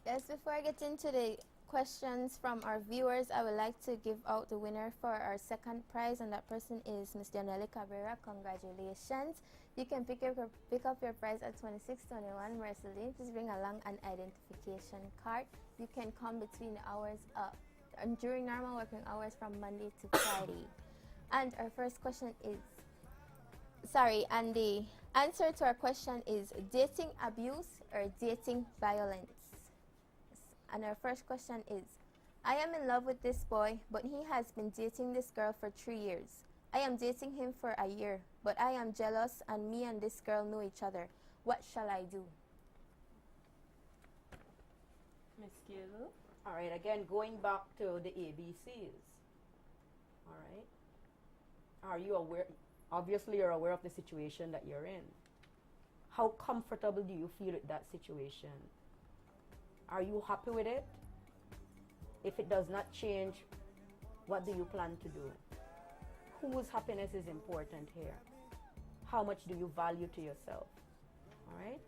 Yes, before I get into the questions from our viewers, I would like to give out the winner for our second prize, and that person is Ms. Janelle Cabrera. Congratulations. You can pick up your prize at 2621 Mercy Lane. Please bring along an identification card. You can come between the hours during normal working hours from Monday to Friday. And our first question is, and the answer to our question is dating abuse or dating violence. And our first question is, I am in love with this boy, but he has been dating this girl for 3 years. I am dating him for a year, but I am jealous and me and this girl know each other. What shall I do? Miss Gazel? All right, again, going back to the ABCs. All right. Are you aware? Obviously, you're aware of the situation that you're in. How comfortable do you feel with that situation? Are you happy with it? If it does not change, what do you plan to do? Whose happiness is important here? How much do you value to yourself? All right?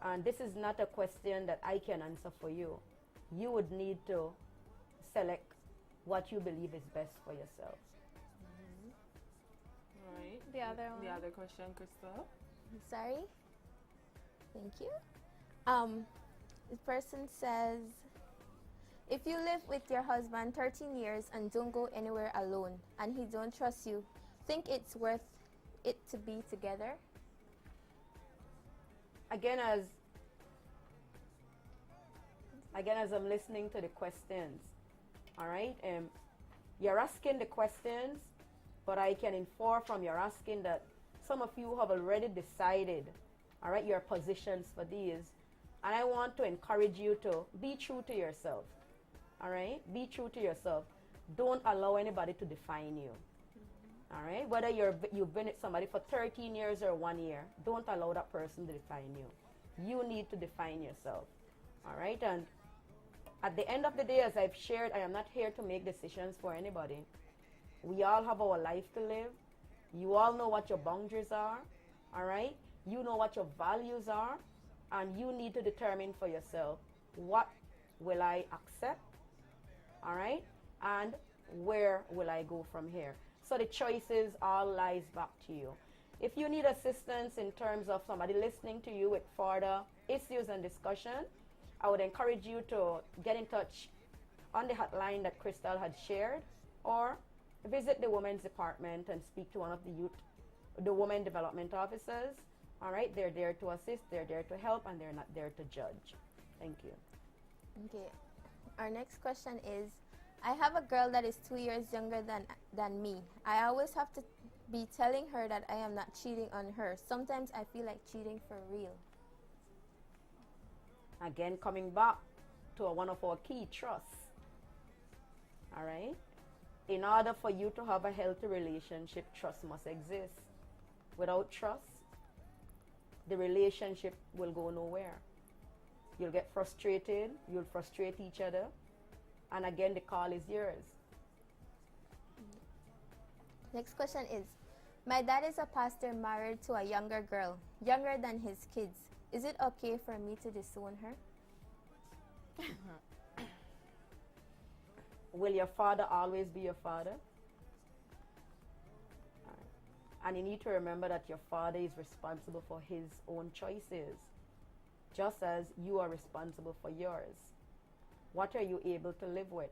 And this is not a question that I can answer for you. You would need to select what you believe is best for yourself. All right. The other one. The other question, Crystal? Sorry? Thank you. The person says, if you live with your husband 13 years and don't go anywhere alone and he don't trust you, think it's worth it to be together? Again, as I'm listening to the questions, all right, you're asking the questions, but I can infer from your asking that some of you have already decided, all right, your positions for these. And I want to encourage you to be true to yourself. All right? Be true to yourself. Don't allow anybody to define you. All right? Whether you've been with somebody for 13 years or 1 year, don't allow that person to define you. You need to define yourself. All right? And at the end of the day, as I've shared, I am not here to make decisions for anybody. We all have our life to live. You all know what your boundaries are. All right? You know what your values are. And you need to determine for yourself, what will I accept, all right, and where will I go from here. So the choices all lies back to you. If you need assistance in terms of somebody listening to you with further issues and discussion, I would encourage you to get in touch on the hotline that Crystal had shared, or visit the Women's Department and speak to one of the Women Development Officers. All right, they're there to assist, they're there to help, and they're not there to judge. Thank you. Okay. Our next question is, I have a girl that is 2 years younger than me. I always have to be telling her that I am not cheating on her. Sometimes I feel like cheating for real. Again, coming back to one of our key trusts. All right? In order for you to have a healthy relationship, trust must exist. Without trust, the relationship will go nowhere. You'll get frustrated, you'll frustrate each other, and again, the call is yours. Next question is, my dad is a pastor married to a younger girl, younger than his kids. Is it okay for me to disown her? Will your father always be your father? And you need to remember that your father is responsible for his own choices, just as you are responsible for yours. What are you able to live with?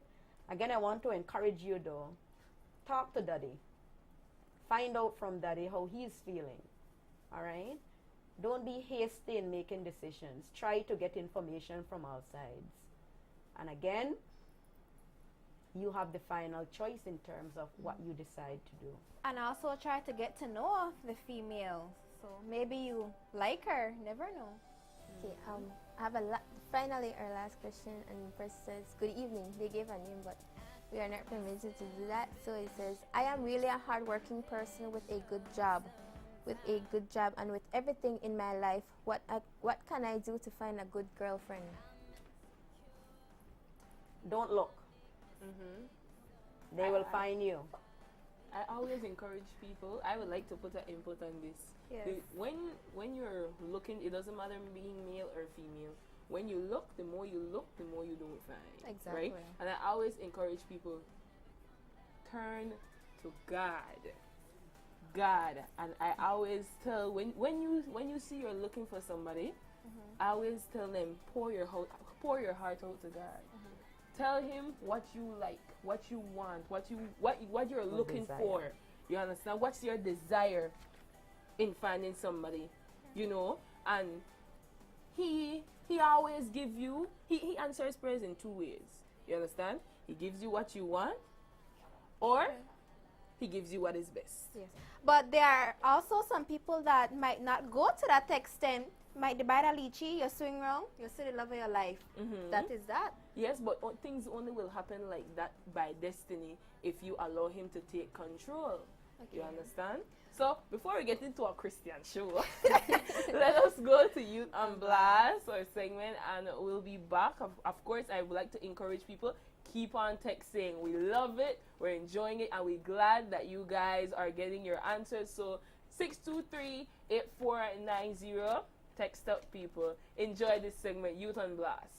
Again, I want to encourage you though, talk to daddy. Find out from daddy how he's feeling, all right? Don't be hasty in making decisions. Try to get information from all sides. And again, you have the final choice in terms of what you decide to do. And also try to get to know the female. So maybe you like her, never know. Okay, I have finally our last question, and the person says, good evening. They gave a name, but we are not permitted to do that. So it says, I am really a hardworking person with a good job. And with everything in my life, what can I do to find a good girlfriend? Don't look. They will find you. I always encourage people. I would like to put an input on this. Yes. When you're looking, it doesn't matter being male or female. when you look, the more you look, the more you don't find. Exactly. Right? And I always encourage people, turn to God. God. And I always tell, when you see you're looking for somebody, I always tell them, pour your heart out to God. Tell him what you like, what you want, what you're looking for. You understand? What's your desire in finding somebody, you know? And he always give you, he answers prayers in two ways. You understand? He gives you what you want, or he gives you what is best. Yes. But there are also some people that might not go to that extent. Might buy the lychee, you swing round, you see the love of your life. That is that. Yes, but things only will happen like that by destiny if you allow him to take control. You understand? So, before we get into our Christian show, let us go to Youth on Blast, our segment, and we'll be back. Of course, I would like to encourage people, keep on texting. We love it, we're enjoying it, and we're glad that you guys are getting your answers. So, 623-8490. Text up, people. Enjoy this segment, Youth on Blast.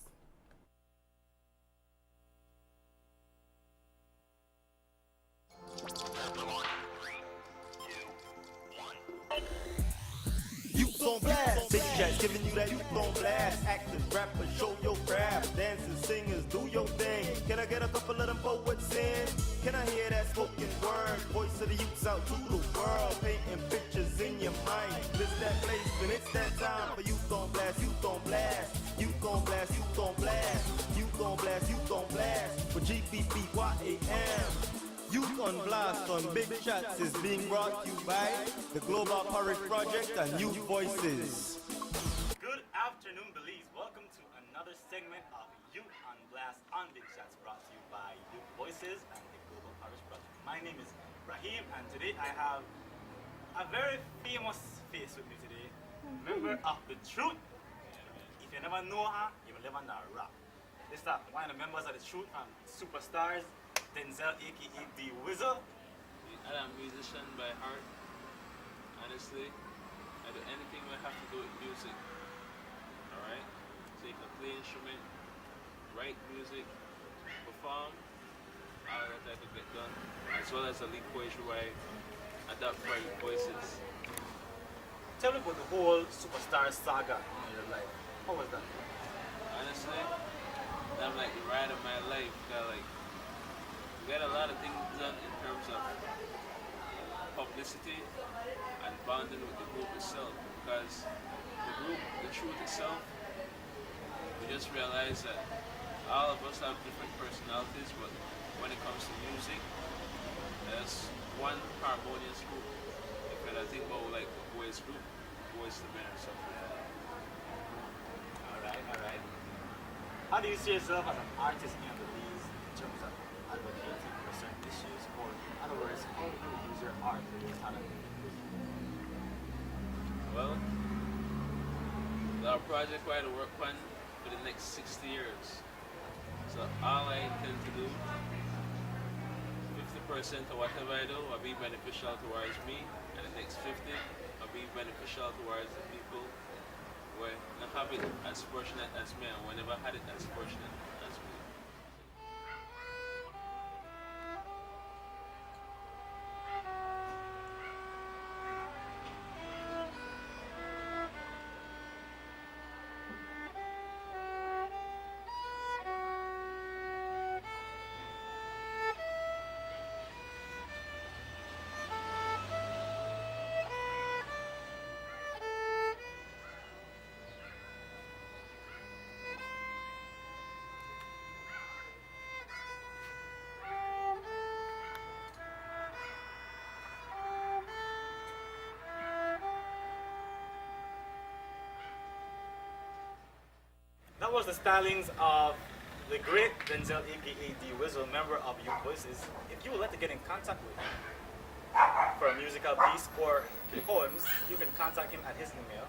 Youth on blast, big Chatz giving you that youth on blast. Actors, rappers, show your craft. Dancers, singers, do your thing. Can I get a couple of them poets in? Can I hear that spoken word? Voice of the youths out to the world, painting pictures in your mind. This that place, and it's that time for youth on blast, youth on blast, youth on blast, youth on blast, youth on blast, youth on blast. For GBBYAM. Youth on Blast on Big Chatz is being brought to you by the Global Parish Project and Youth Voices. Good afternoon, Belize. Welcome to another segment of Youth on Blast on Big Chatz, brought to you by Youth Voices and the Global Parish Project. My name is Rahim, and today I have a very famous face with me today, member of The Truth. If you never know her, you will never know her rap. This is one of the members of The Truth from Superstars, Denzel, aka The Wizard. I'm a musician by heart. Honestly, I do anything I have to do with music. Alright? So you can play instrument, write music, perform, all that I could get done. As well as a lead poetry where I adapt for your voices. Tell me about the whole Superstar saga in your life. How was that? Honestly, I'm like the ride of my life. Got a lot of things done in terms of publicity and bonding with the group itself, because the group, The Truth itself, we just realized that all of us have different personalities, but when it comes to music, there's one harmonious group. If I think about like the boys group, boys the men or something like that. Alright. How do you see yourself as an artist in Belize in terms of advocating for certain issues, or in other words, how do you use your art or your talent? Well, our project we're to work on for the next 60 years. So all I intend to do, 50% of whatever I do will be beneficial towards me, and the next 50 will be beneficial towards the people who not have it as fortunate as me, and whenever had it as fortunate as me. That was the stylings of the great Denzel, aka The Wizard, member of Youth Voices. If you would like to get in contact with him for a musical piece or poems, you can contact him at his email.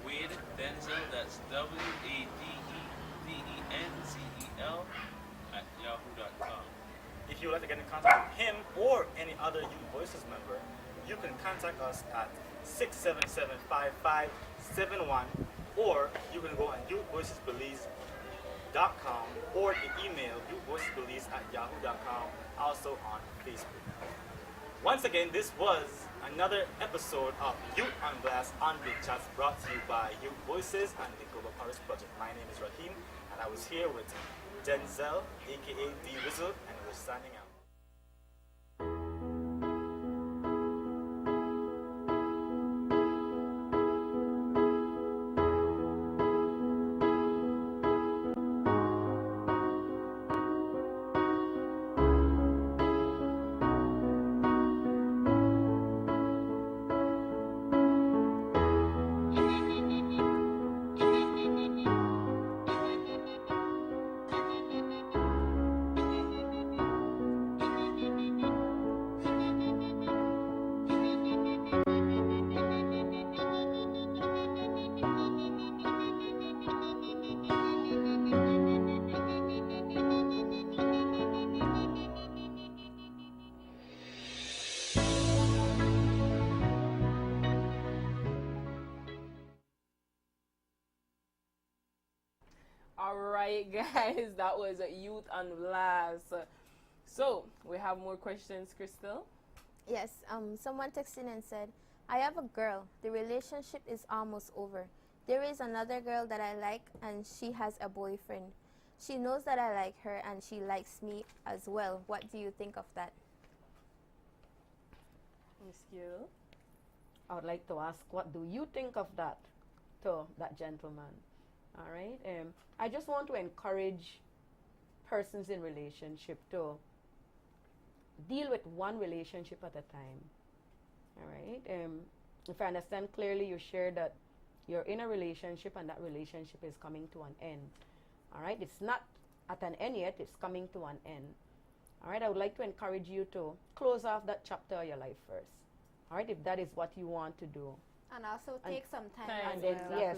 Wade Denzel, that's WADEDENZEL at yahoo.com. If you would like to get in contact with him or any other Youth Voices member, you can contact us at 677-5571 or you can go on youthvoicesbelize.com or the email youthvoicesbelize@yahoo.com, also on Facebook. Once again, this was another episode of Youth on Blast on Big Chatz, brought to you by Youth Voices and the Global Paris Project. My name is Raheem, and I was here with Denzel, aka D Whistle, and we're signing out. Alright, guys, that was Youth on Blast. So, we have more questions, Crystal? Yes, someone texted and said, I have a girl. The relationship is almost over. There is another girl that I like, and she has a boyfriend. She knows that I like her, and she likes me as well. What do you think of that? Miss Q? I would like to ask, what do you think of that, to that gentleman? All right. I just want to encourage persons in relationship to deal with one relationship at a time. All right. If I understand clearly, you shared that you're in a relationship and that relationship is coming to an end. All right. It's not at an end yet. It's coming to an end. All right. I would like to encourage you to close off that chapter of your life first. All right. If that is what you want to do. And also take some time. And then, Exactly. yes.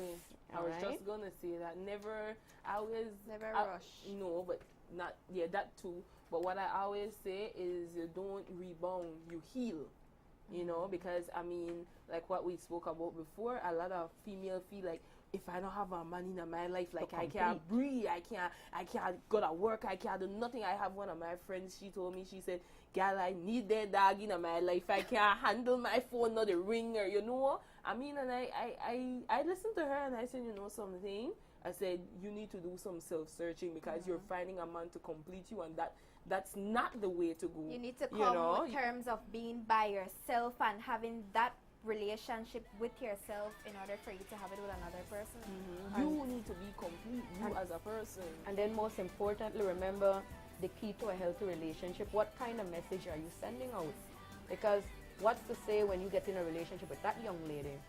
I was Alright. just gonna say that Never rush. No, but not that too. But what I always say is you don't rebound, you heal. You know, because I mean, like what we spoke about before, a lot of female feel like if I don't have a man in my life, like I can't breathe, I can't go to work, I can't do nothing. I have one of my friends, she told me, she said, "Girl, I need that dog in my life. I can't handle my phone, not the ringer, you know." I mean, and I listened to her and I said, you know something? I said, you need to do some self-searching because you're finding a man to complete you, and that's not the way to go. You need to come with terms of being by yourself and having that relationship with yourself in order for you to have it with another person. You need to be complete, you as a person. And then most importantly, remember the key to a healthy relationship. What kind of message are you sending out? Because what's to say when you get in a relationship with that young lady,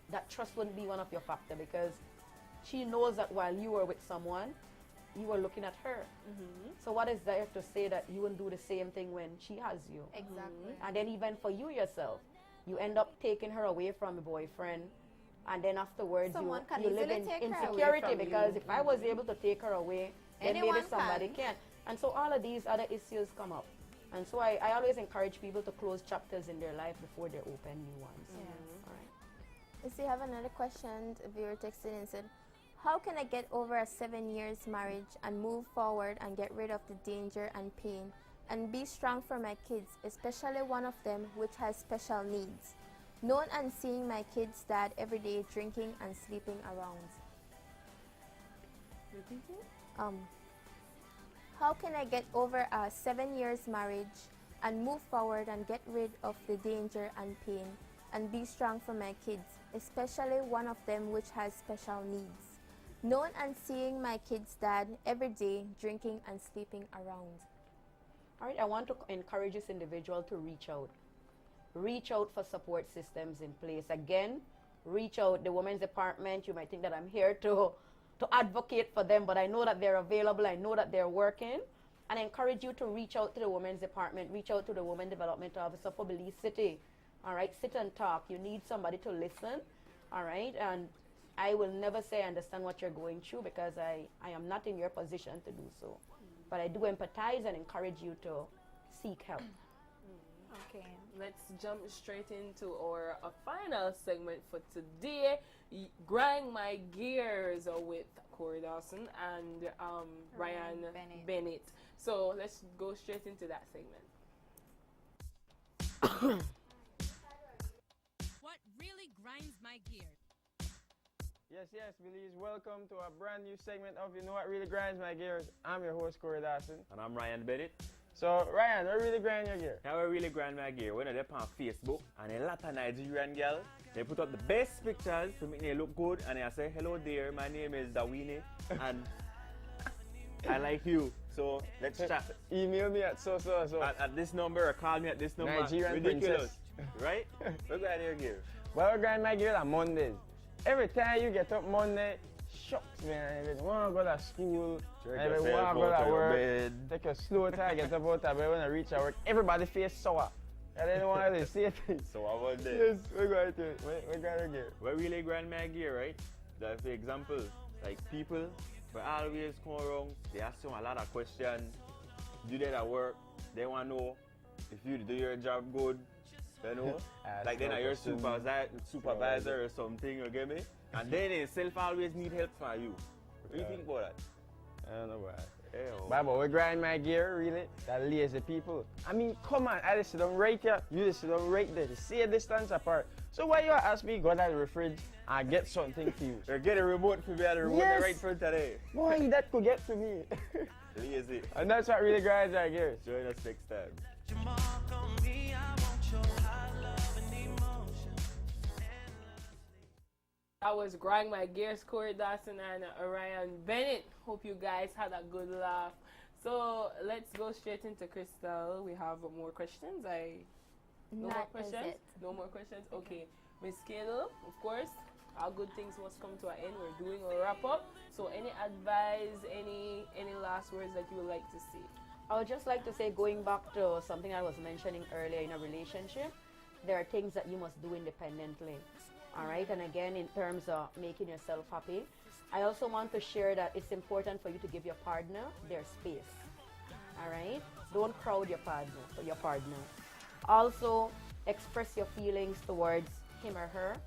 that trust wouldn't be one of your factor, because she knows that while you were with someone, you were looking at her. So what is there to say that you wouldn't do the same thing when she has you? Exactly. And then even for you yourself, you end up taking her away from a boyfriend, and then afterwards Someone can you live easily in take her away insecurity from because you. if I was able to take her away, then Anyone maybe somebody can. And so all of these other issues come up. And so I always encourage people to close chapters in their life before they open new ones. All right. You see, I have another question. A viewer texted and said, how can I get over a 7 years marriage and move forward and get rid of the danger and pain and be strong for my kids, especially one of them which has special needs? Known and seeing my kids' dad every day drinking and sleeping around. How can I get over a 7 years marriage and move forward and get rid of the danger and pain and be strong for my kids, especially one of them which has special needs? Known and seeing my kids' dad every day drinking and sleeping around. All right, I want to encourage this individual to reach out. Reach out for support systems in place. Again, reach out. The women's department, you might think that I'm here to advocate for them, but I know that they're available. I know that they're working. And I encourage you to reach out to the women's department. Reach out to the women development officer for Belize City. All right, sit and talk. You need somebody to listen. All right, and I will never say I understand what you're going through, because I am not in your position to do so. But I do empathize and encourage you to seek help. Okay. Let's jump straight into our final segment for today. Grind My Gears with Corey Dawson and Ryan Bennett. So let's go straight into that segment. What really grinds my gears? Yes, Billies. Welcome to a brand new segment of You Know What Really Grinds My Gears. I'm your host, Corey Dawson. And I'm Ryan Bennett. So, Ryan, what really grind your gear? Now, what really grind my gear, when I dip on Facebook, and a lot of Nigerian girls, they put up the best pictures to make me look good, and I say, hello there, my name is Dawini, and I like you. So, let's chat. Email me at so. At this number, or call me at this number. Nigerian Ridiculous. princess. Right? What grind your gear? Well, I grind my gear on Mondays. Every time you get up Monday, shucks, man. I want to go to school. I want to go to work. Take a slow time, get up out of bed. When I reach at work, everybody face sour. I didn't want to say it. So, I was there. Yes, we're going to it. We grind our gear. What really grind my gear, right? That's the example. Like, people, but always come around, they ask you a lot of questions. You did at work, they want to know if you do your job good. You know, like then your supervisor or something, you get me? And then they self always need help from you. What do you think about that? I don't know about that. Yeah, But we grind my gear, really. That lazy people. I mean, come on, I just sit down right here. You just sit down right there. You see a distance apart. So why you ask me go to the fridge and get something for you? Or get a remote for me and the remote Yes. right front today. Boy, that could get to me. Lazy. And that's what really grinds our gears. Join us next time. That was Grind My Gears, Corey Dawson and Ryan Bennett. Hope you guys had a good laugh. So let's go straight into Crystal. We have more questions. No more questions? No more questions? Okay. Miss Kalo, of course, all good things must come to an end. We're doing a wrap up. So any advice, any last words that you would like to say? I would just like to say, going back to something I was mentioning earlier in a relationship, there are things that you must do independently. All right, and again, in terms of making yourself happy, I also want to share that it's important for you to give your partner their space. All right, don't crowd your partner. Also, express your feelings towards him or her,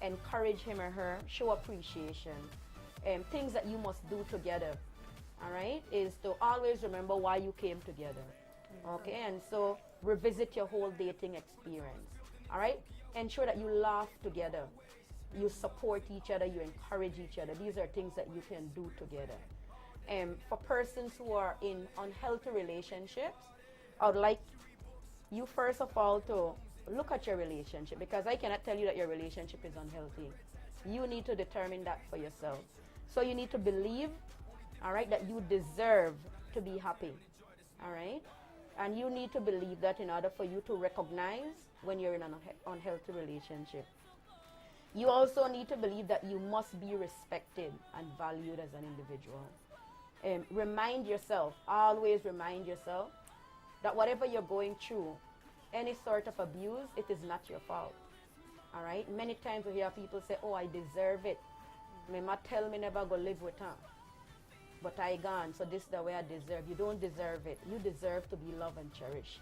encourage him or her, show appreciation. Things that you must do together. All right, is to always remember why you came together. Okay, and so revisit your whole dating experience. All right. Ensure that you laugh together, you support each other, you encourage each other. These are things that you can do together. For persons who are in unhealthy relationships, I would like you first of all to look at your relationship, because I cannot tell you that your relationship is unhealthy. You need to determine that for yourself. So you need to believe, all right, that you deserve to be happy, all right? And you need to believe that in order for you to recognize when you're in an unhealthy relationship. You also need to believe that you must be respected and valued as an individual. Remind yourself, always remind yourself, that whatever you're going through, any sort of abuse, it is not your fault. All right? Many times we hear people say, oh, I deserve it. My mama tell me never go live with her. But I gone, so this is the way I deserve. You don't deserve it. You deserve to be loved and cherished.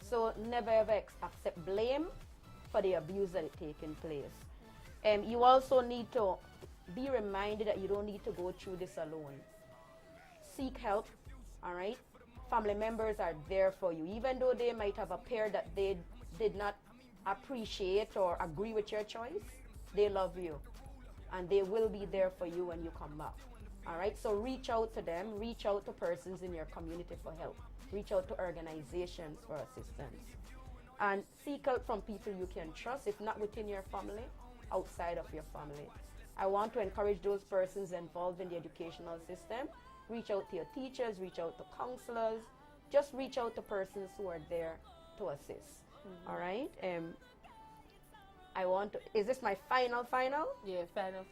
So never ever accept blame for the abuse that is taking place. You also need to be reminded that you don't need to go through this alone. Seek help, all right? Family members are there for you. Even though they might have a pair that they did not appreciate or agree with your choice, they love you. And they will be there for you when you come back. All right, so reach out to them, reach out to persons in your community for help, reach out to organizations for assistance, and seek help from people you can trust, if not within your family, outside of your family. I want to encourage those persons involved in the educational system, reach out to your teachers, reach out to counselors, just reach out to persons who are there to assist. All right? Is this my final? Yeah, final.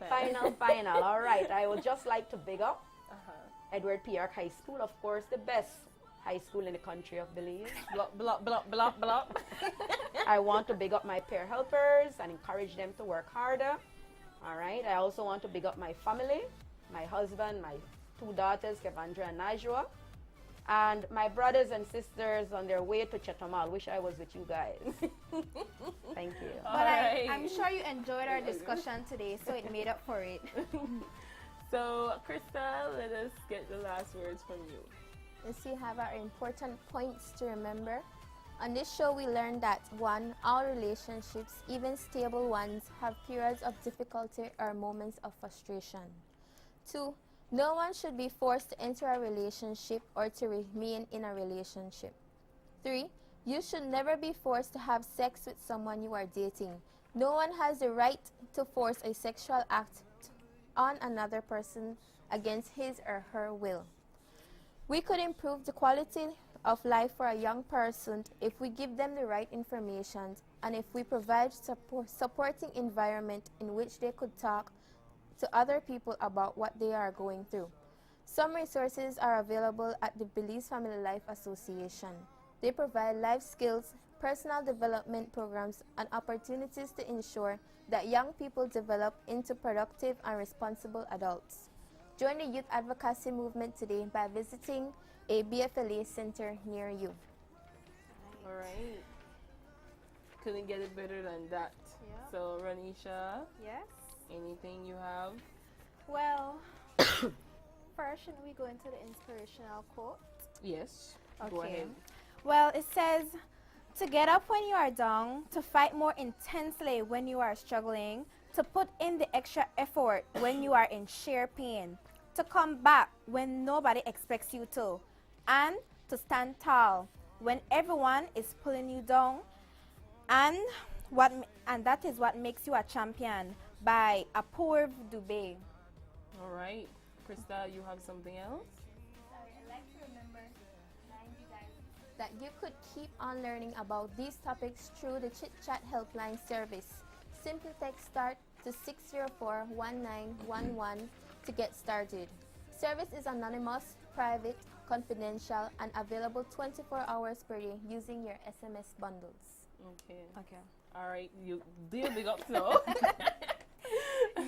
Final. All right. I would just like to big up Edward P. Ark High School, of course, the best high school in the country of Belize. Block. I want to big up my peer helpers and encourage them to work harder. All right. I also want to big up my family, my husband, my two daughters, Kevandra and Najwa. And my brothers and sisters on their way to Chatamal. Wish I was with you guys. Thank you. But I'm sure you enjoyed our discussion today, so it made up for it. So, Krista, let us get the last words from you. Let's see, have our important points to remember. On this show, we learned that 1. All relationships, even stable ones, have periods of difficulty or moments of frustration. 2. No one should be forced to enter a relationship or to remain in a relationship. 3. You should never be forced to have sex with someone you are dating. No one has the right to force a sexual act on another person against his or her will. We could improve the quality of life for a young person if we give them the right information and if we provide supporting environment in which they could talk to other people about what they are going through. Some resources are available at the Belize Family Life Association. They provide life skills, personal development programs, and opportunities to ensure that young people develop into productive and responsible adults. Join the youth advocacy movement today by visiting a BFLA center near you. All right. Couldn't get it better than that. Yeah. So, Ranisha, Yes? anything you have? Well, first, shouldn't we go into the inspirational quote? Yes. Go ahead. Well, it says, to get up when you are down, to fight more intensely when you are struggling, to put in the extra effort when you are in sheer pain, to come back when nobody expects you to, and to stand tall when everyone is pulling you down, and that is what makes you a champion, by Apoorv Dubey. All right. Krista, you have something else? Sorry, I'd like to remind you guys that you could keep on learning about these topics through the Chit Chat helpline service. Simply text START to 604-1911 to get started. Service is anonymous, private, confidential, and available 24 hours per day using your SMS bundles. Okay. All right. You do your big ups now.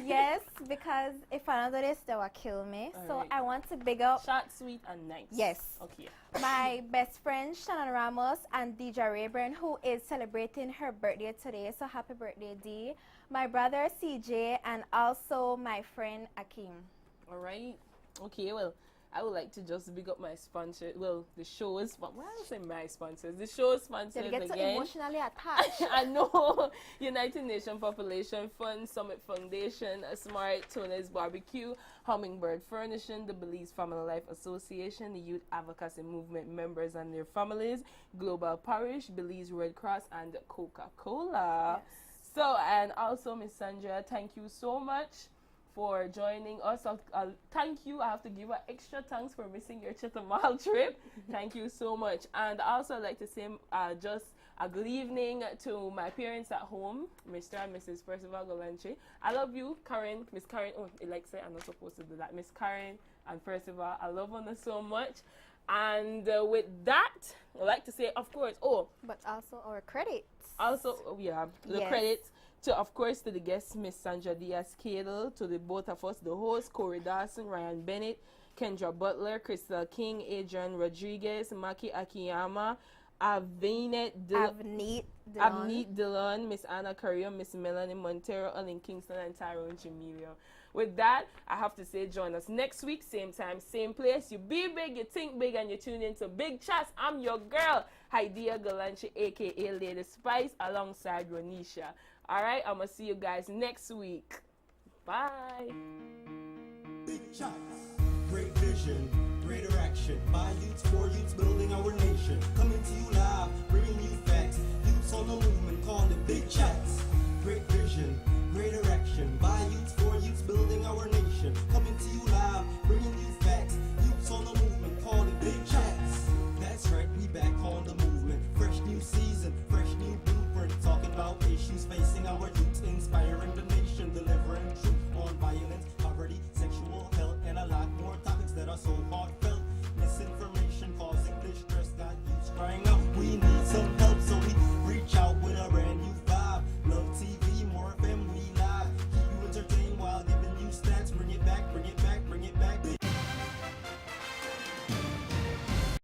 Yes, because if I don't do this, they will kill me. All So right. I want to big up Short, sweet, and nice. Yes. Okay. my best friend Shannon Ramos and Deja Rayburn, who is celebrating her birthday today. So happy birthday, Dee. My brother CJ, and also my friend Akeem. All right. Okay. Well, I would like to just big up my sponsor. Well, the show is. Why do I say my sponsors? The show is sponsored They get so again. emotionally attached. I know. United Nations Population Fund, Summit Foundation, Smart, Tuna's Barbecue, Hummingbird Furnishing, the Belize Family Life Association, the Youth Advocacy Movement members and their families, Global Parish, Belize Red Cross, and Coca-Cola. Yes. So, and also Miss Sandra, thank you so much for joining us. Thank you. I have to give an extra thanks for missing your Chatamal trip. Thank you so much. And also I'd like to say just a good evening to my parents at home, Mr. and Mrs. Percival Galanchi. I love you, Karen, Miss Karen. Oh, like say I'm not supposed to do that. Miss Karen and Percival, I love you so much. And with that, I'd like to say, of course, But also our credits. also, the Yes. credits to, of course, to the guests, Miss Sandra Diaz-Cadle, to the both of us, the hosts, Corey Dawson, Ryan Bennett, Kendra Butler, Crystal King, Adrian Rodriguez, Maki Akiyama, Avneet Dillon, Miss Anna Carrillo, Miss Melanie Montero, Ellen Kingston, and Tyrone Jamilio. With that, I have to say, join us next week, same time, same place. You be big, you think big, and you tune into Big Chatz. I'm your girl, Haidia Galanchi, a.k.a. Lady Spice, alongside Ronisha. All right, I'm going to see you guys next week. Bye. Big Chatz. Great vision, greater action. By youths, for youths, building our nation. Coming to you live, bringing you facts. Youths on the movement, called it Big Chatz. Great vision, greater action. By youths, for youths, building our nation. Coming to you live, bringing you facts. Youths on the movement, called it Big Chatz. That's right, we back on the movement. Fresh new season, fresh new blueprint. Talking about issues facing our youth.